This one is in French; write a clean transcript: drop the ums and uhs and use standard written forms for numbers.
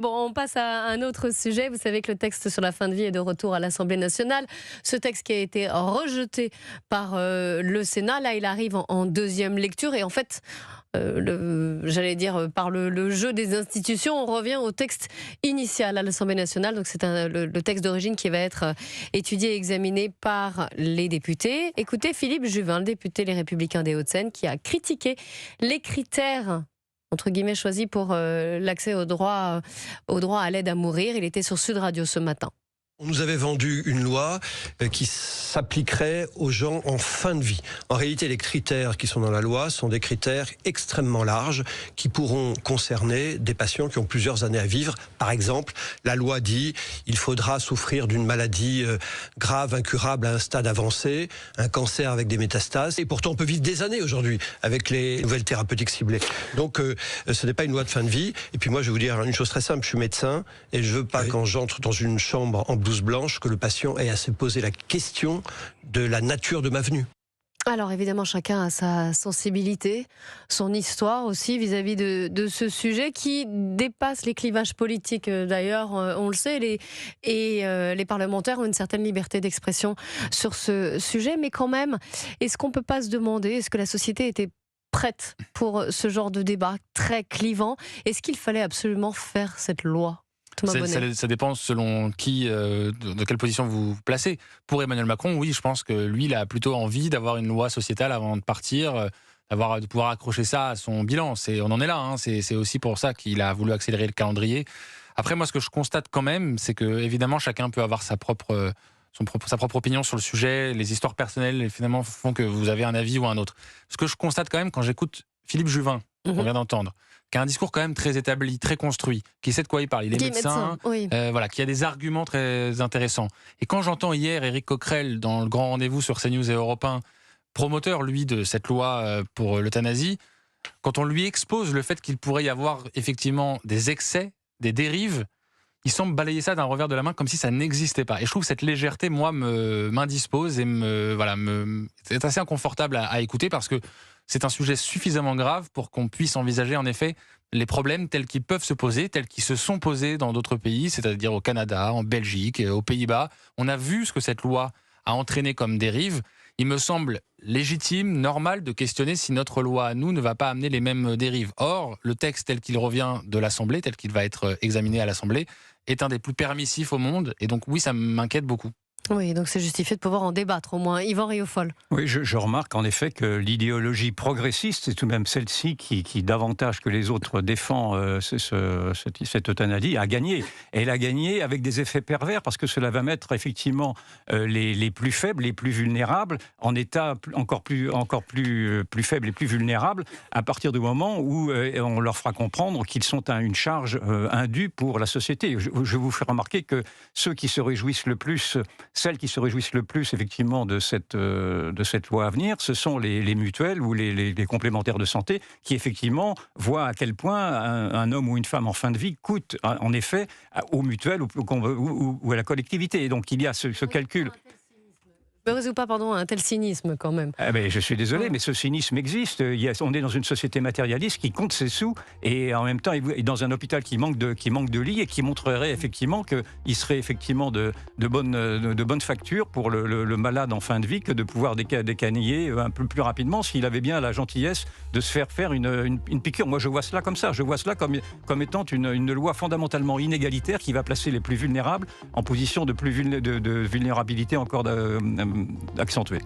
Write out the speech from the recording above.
Bon, on passe à un autre sujet. Vous savez que le texte sur la fin de vie est de retour à l'Assemblée nationale. Ce texte qui a été rejeté par le Sénat, là, il arrive en deuxième lecture. Et en fait, j'allais dire, par le jeu des institutions, on revient au texte initial à l'Assemblée nationale. Donc c'est le texte d'origine qui va être étudié et examiné par les députés. Écoutez Philippe Juvin, le député Les Républicains des Hauts-de-Seine, qui a critiqué les critères entre guillemets choisis pour l'accès au droit à l'aide à mourir. Il était sur Sud Radio ce matin. On nous avait vendu une loi qui s'appliquerait aux gens en fin de vie. En réalité, les critères qui sont dans la loi sont des critères extrêmement larges qui pourront concerner des patients qui ont plusieurs années à vivre. Par exemple, la loi dit il faudra souffrir d'une maladie grave, incurable à un stade avancé, un cancer avec des métastases. Et pourtant, on peut vivre des années aujourd'hui avec les nouvelles thérapeutiques ciblées. Donc, ce n'est pas une loi de fin de vie. Et puis moi, je vais vous dire une chose très simple. Je suis médecin et je veux pas quand j'entre dans une chambre en blouse blanche que le patient ait à se poser la question de la nature de ma venue. Alors évidemment, chacun a sa sensibilité, son histoire aussi vis-à-vis de ce sujet qui dépasse les clivages politiques. D'ailleurs, on le sait, les parlementaires ont une certaine liberté d'expression sur ce sujet. Mais quand même, est-ce qu'on ne peut pas se demander, est-ce que la société était prête pour ce genre de débat très clivant? Est-ce qu'il fallait absolument faire cette loi ? Ça dépend selon qui, de quelle position vous vous placez. Pour Emmanuel Macron, oui, je pense que lui, il a plutôt envie d'avoir une loi sociétale avant de partir, de pouvoir accrocher ça à son bilan. On en est là, hein. C'est aussi pour ça qu'il a voulu accélérer le calendrier. Après, moi, ce que je constate quand même, c'est que évidemment, chacun peut avoir sa propre opinion sur le sujet. Les histoires personnelles, finalement, font que vous avez un avis ou un autre. Ce que je constate quand même quand j'écoute Philippe Juvin, qu'on vient d'entendre, qui a un discours quand même très établi, très construit, qui sait de quoi il parle. Il est médecin, oui. Qui a des arguments très intéressants. Et quand j'entends hier Éric Coquerel dans le grand rendez-vous sur CNews et Europe 1, promoteur, lui, de cette loi pour l'euthanasie, quand on lui expose le fait qu'il pourrait y avoir effectivement des excès, des dérives, il semble balayer ça d'un revers de la main comme si ça n'existait pas. Et je trouve que cette légèreté, moi, m'indispose et c'est assez inconfortable à écouter parce que c'est un sujet suffisamment grave pour qu'on puisse envisager en effet les problèmes tels qu'ils peuvent se poser, tels qu'ils se sont posés dans d'autres pays, c'est-à-dire au Canada, en Belgique, aux Pays-Bas. On a vu ce que cette loi a entraîné comme dérive. Il me semble légitime, normal de questionner si notre loi à nous ne va pas amener les mêmes dérives. Or, le texte tel qu'il revient de l'Assemblée, tel qu'il va être examiné à l'Assemblée, est un des plus permissifs au monde. Et donc oui, ça m'inquiète beaucoup. Oui, donc c'est justifié de pouvoir en débattre au moins. Yvan Riofol. Oui, je remarque en effet que l'idéologie progressiste, c'est tout de même celle-ci qui davantage que les autres défend cette euthanasie, a gagné. Et elle a gagné avec des effets pervers parce que cela va mettre effectivement les plus faibles, les plus vulnérables en état encore plus faibles et plus vulnérables à partir du moment où on leur fera comprendre qu'ils sont une charge indue pour la société. Je vous fais remarquer que ceux qui se réjouissent le plus, celles qui se réjouissent le plus effectivement de cette loi à venir, ce sont les mutuelles ou les complémentaires de santé qui effectivement voient à quel point un homme ou une femme en fin de vie coûte en effet aux mutuelles ou à la collectivité. Et donc il y a ce calcul. Ou pas, pardon, un tel cynisme quand même. Je suis désolé, mais ce cynisme existe. On est dans une société matérialiste qui compte ses sous et en même temps et dans un hôpital qui manque de lits et qui montrerait effectivement qu'il serait effectivement de bonne facture pour le malade en fin de vie que de pouvoir décaniller un peu plus rapidement s'il avait bien la gentillesse de se faire une piqûre. Moi, je vois cela comme ça. Je vois cela comme étant une loi fondamentalement inégalitaire qui va placer les plus vulnérables en position de vulnérabilité encore accentuée.